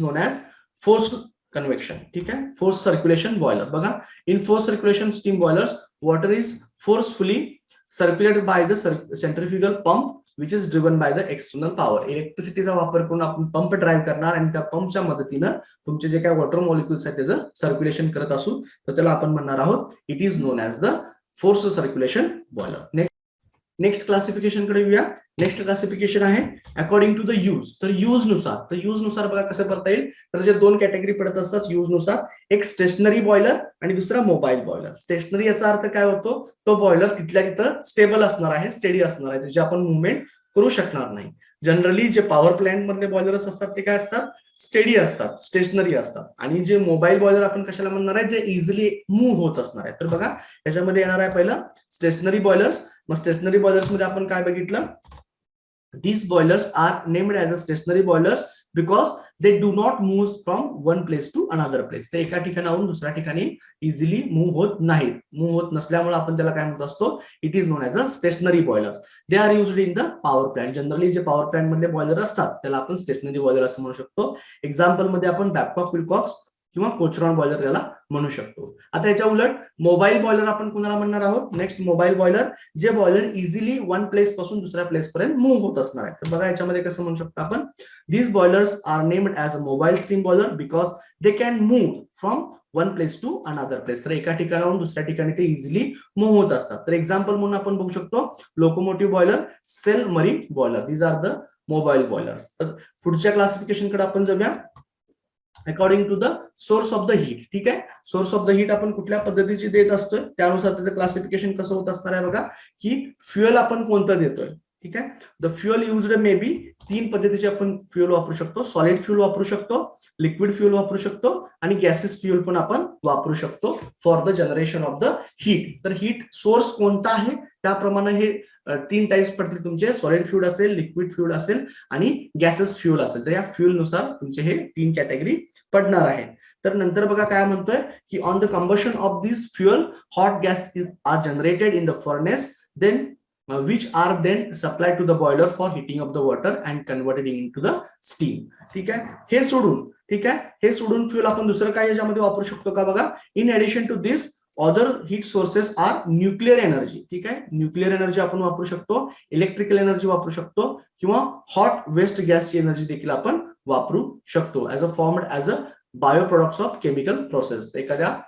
known as force convection. ठीक आहे. Force circulation boiler. बघा in force circulation steam boilers water is forcefully circulated by the centrifugal pump which is driven by the external power. इलेक्ट्रिसिटीचा वापर करून आपण पंप ड्राईव्ह करणार आणि त्या पंपच्या मदतीनं तुमचे जे काय वॉटर मॉलिक्युल्स आहेत त्याचं सर्क्युलेशन करत असू तर त्याला आपण म्हणणार आहोत it is known as the force circulation boiler. Next classification कडे येऊया. नेक्स्ट क्लासिफिकेशन आहे अकॉर्डिंग टू द यूज. तर यूज नुसार बघा कसं करता येईल, तर जे दोन कॅटेगरी पडत असतात यूज नुसार, एक स्टेशनरी बॉयलर आणि दुसरा मोबाईल बॉयलर. स्टेशनरी याचा अर्थ काय होतो, तो बॉयलर तिथल्या तिथं स्टेबल असणार आहे, स्टेडी असणार आहे, त्याची आपण मुवमेंट करू शकणार नाही. जनरली जे पॉवर प्लांट मधले बॉयलर्स असतात ते काय असतात, स्टेडी असतात, स्टेशनरी असतात. आणि जे मोबाईल बॉयलर आपण कशाला म्हणणार आहे, जे इझिली मूव्ह होत असणार आहे. तर बघा त्याच्यामध्ये येणार आहे पहिलं स्टेशनरी बॉयलर्स. मग स्टेशनरी बॉयलर्स मध्ये आपण काय बघितलं, these boilers are named as a stationary boilers because they do not move from one place to another place. ते एका ठिकाणाहून दुसऱ्या ठिकाणी इझिली मूव्ह होत नाहीत. मूव्ह होत नसल्यामुळे आपण त्याला काय म्हणत असतो, it is known as a stationary boilers. They are used in the power plant. Generally जे पॉवर प्लांट मधले बॉयलर असतात त्याला आपण स्टेशनरी बॉयलर असं म्हणू शकतो. एक्झाम्पल मध्ये आपण बॅबकॉक विल्कॉक्स किंवा कोचरॉन बॉयलर याला म्हणू शकतो. आता याच्या उलट मोबाईल बॉयलर आपण कुणाला म्हणणार आहोत? नेक्स्ट मोबाईल बॉयलर, जे बॉयलर इझिली वन प्लेस पासून दुसऱ्या प्लेस पर्यंत मूव्ह होत असणार आहे. तर बघा याच्यामध्ये कसं म्हणू शकतो आपण, these boilers are named as a mobile steam boiler because they can move from one place to another place. तर एका ठिकाणाहून दुसऱ्या ठिकाणी ते इझिली मूव्ह होत असतात. तर एक्झाम्पल म्हणून आपण बघू शकतो locomotive boiler, shell marine boiler, these are the mobile boilers. तर पुढच्या क्लासिफिकेशन कडे आपण जाऊया. According to the source of the heat. ठीक आहे, सोर्स ऑफ द हीट आपण कुठल्या पद्धतीची देत असतोय त्यानुसार त्याचं क्लासिफिकेशन कसं होत असणार आहे बघा, की फ्युएल आपण कोणतं देतोय. ठीक आहे, the fuel used may be 3 पद्धतीचे आपण फ्युएल वापरू शकतो. सॉलिड फ्युएल वापरू शकतो, लिक्विड फ्युएल वापरू शकतो आणि गॅसेस फ्युएल पण आपण वापरू शकतो for the generation of the heat. तर हीट सोर्स कोणता आहे त्याप्रमाणे हे 3 टाइप्स पडतील तुमचे, सॉलिड फ्युएल असेल, लिक्विड फ्युएल असेल आणि गॅसेस फ्युएल असेल. तर या फ्युएल नुसार तुमचे हे 3 कॅटेगरी पडणार आहे. तर नंतर बघा काय म्हणतोय, की on the combustion of this fuel hot gas are generated in the furnace then which are then supplied to the boiler for heating of the water and converted into the steam. ठीक आहे, हे सोडून, ठीक आहे, हे सोडून fuel आपण दुसरं काय याच्यामध्ये वापरू शकतो का बघा. In addition to this other heat sources are nuclear energy. ठीक आहे, न्यूक्लिअर एनर्जी आपण वापरू शकतो, इलेक्ट्रिकल एनर्जी वापरू शकतो किंवा हॉट वेस्ट गॅसची एनर्जी देखील आपण वापरू शकतो as a formed as a bio products of chemical process. एखाद्या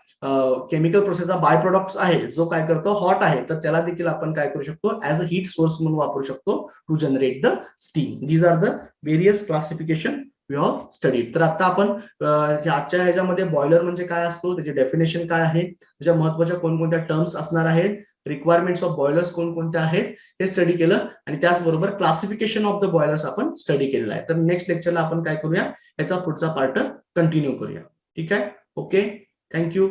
केमिकल प्रोसेसचा बाय प्रोडक्ट्स आहे जो काय करतो, हॉट आहे, तर त्याला देखील आपण काय करू शकतो, ऍज अ हीट सोर्स म्हणून वापरू शकतो to generate the steam. These are the various classification we have studied. तर आता आपण आजच्या ह्याच्यामध्ये बॉयलर म्हणजे काय असतो, त्याची डेफिनेशन काय आहे, त्याच्या महत्वाच्या कोणकोणत्या टर्म्स असणार आहेत, रिक्वायरमेंट्स ऑफ बॉयलर्स कोणकोणत्या आहेत हे स्टडी केलं आणि त्याचबरोबर क्लासिफिकेशन ऑफ द बॉयलर्स आपण स्टडी केलेलं आहे. तर नेक्स्ट लेक्चरला आपण काय करूया, याचा पुढचा पार्ट कंटिन्यू करूया. ठीक आहे, ओके, थँक्यू.